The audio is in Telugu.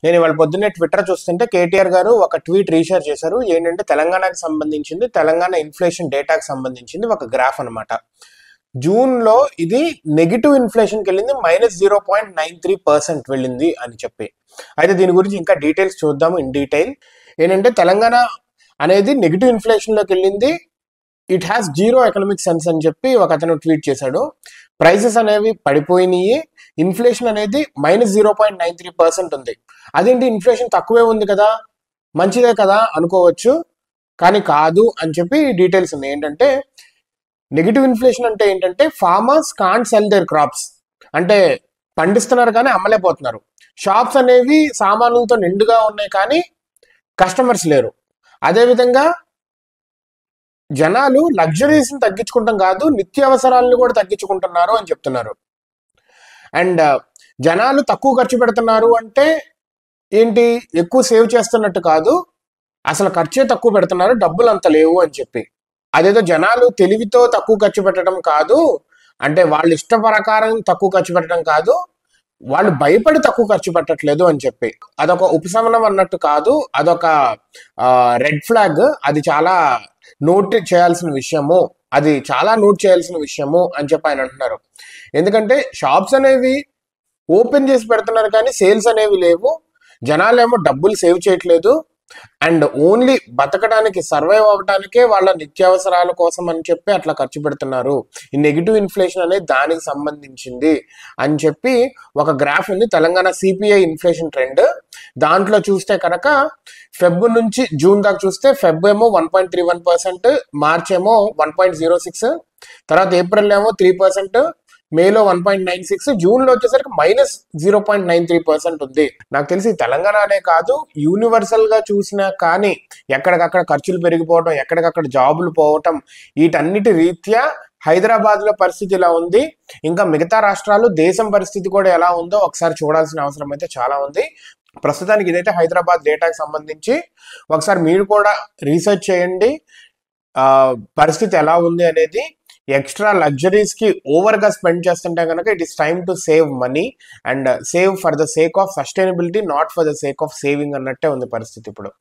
నేను ఇవాళ పొద్దున్నే ట్విట్టర్ చూస్తుంటే కేటీఆర్ గారు ఒక ట్వీట్ రీషేర్ చేశారు. ఏంటంటే తెలంగాణకి సంబంధించింది, తెలంగాణ ఇన్ఫ్లేషన్ డేటాకి సంబంధించింది ఒక గ్రాఫ్ అనమాట. జూన్లో ఇది నెగిటివ్ ఇన్ఫ్లేషన్కి వెళ్ళింది, -0.93% వెళ్ళింది అని చెప్పి. అయితే దీని గురించి ఇంకా డీటెయిల్స్ చూద్దాము ఇన్ డీటెయిల్. ఏంటంటే తెలంగాణ అనేది నెగిటివ్ ఇన్ఫ్లేషన్లోకి వెళ్ళింది, it has zero economic sense అని చెప్పి ఒక అతను ట్వీట్ చేశాడు. ప్రైసెస్ అనేవి పడిపోయినాయి, ఇన్ఫ్లేషన్ అనేది -0.93% ఉంది. అదేంటి ఇన్ఫ్లేషన్ తక్కువే ఉంది కదా, మంచిదే కదా అనుకోవచ్చు, కానీ కాదు అని చెప్పి డీటెయిల్స్ ఉన్నాయి. ఏంటంటే నెగిటివ్ ఇన్ఫ్లేషన్ అంటే ఏంటంటే farmers can't sell their crops, అంటే పండిస్తున్నారు కానీ అమ్మలేకపోతున్నారు. షాప్స్ అనేవి సామాన్లతో నిండుగా ఉన్నాయి కానీ కస్టమర్స్ లేరు. అదేవిధంగా జనాలు లగ్జరీస్ని తగ్గించుకుంటాం కాదు, నిత్యావసరాలను కూడా తగ్గించుకుంటున్నారు అని చెప్తున్నారు. అండ్ జనాలు తక్కువ ఖర్చు పెడుతున్నారు అంటే ఏంటి, ఎక్కువ సేవ్ చేస్తున్నట్టు కాదు, అసలు ఖర్చే తక్కువ పెడుతున్నారు, డబ్బులు అంత లేవు అని చెప్పి. అదేదో జనాలు తెలివితో తక్కువ ఖర్చు పెట్టడం కాదు, అంటే వాళ్ళ ఇష్ట ప్రకారం తక్కువ ఖర్చు పెట్టడం కాదు, వాళ్ళు భయపడి తక్కువ ఖర్చు పెట్టట్లేదు అని చెప్పి. అదొక ఉపశమనం అన్నట్టు కాదు, అదొక రెడ్ ఫ్లాగ్. అది చాలా నోట్ చేయాల్సిన విషయము, అది చాలా నోట్ చేయాల్సిన విషయము అని చెప్పి ఆయన అంటున్నారు. ఎందుకంటే షాప్స్ అనేవి ఓపెన్ చేసి పెడుతున్నారు కానీ సేల్స్ అనేవి లేవు, జనాలేమో డబ్బులు సేవ్ చేయట్లేదు, అండ్ ఓన్లీ బతకడానికి, సర్వైవ్ అవ్వడానికే వాళ్ళ నిత్యావసరాల కోసం అని చెప్పి అట్లా ఖర్చు పెడుతున్నారు. ఈ నెగిటివ్ ఇన్ఫ్లేషన్ అనేది దానికి సంబంధించింది అని చెప్పి ఒక గ్రాఫ్ ఉంది, తెలంగాణ సిపిఐ ఇన్ఫ్లేషన్ ట్రెండ్. దాంట్లో చూస్తే కనుక ఫెబ్ నుంచి జూన్ దాకా చూస్తే ఫెబ్ ఏమో 1.31%, మార్చ్ ఏమో 1.06%, తర్వాత ఏప్రిల్ ఏమో 3%, మేలో 1.96%, జూన్లో వచ్చేసరికి -0.93% ఉంది. నాకు తెలిసి తెలంగాణ అనే కాదు, యూనివర్సల్ గా చూసినా కానీ ఎక్కడికక్కడ ఖర్చులు పెరిగిపోవడం, ఎక్కడికక్కడ జాబులు పోవటం, వీటన్నిటి రీత్యా హైదరాబాద్ లో పరిస్థితి ఇలా ఉంది. ఇంకా మిగతా రాష్ట్రాలు, దేశం పరిస్థితి కూడా ఎలా ఉందో ఒకసారి చూడాల్సిన అవసరం అయితే చాలా ఉంది. ప్రస్తుతానికి ఇదైతే హైదరాబాద్ డేటాకి సంబంధించి. ఒకసారి మీరు కూడా రీసెర్చ్ చేయండి పరిస్థితి ఎలా ఉంది అనేది. ఎక్స్ట్రా లగ్జరీస్ కి ఓవర్ గా స్పెండ్ చేస్తుంటే కనుక it is time to save money and save for the sake of sustainability, not for the sake of saving అన్నట్టే ఉంది పరిస్థితి ఇప్పుడు.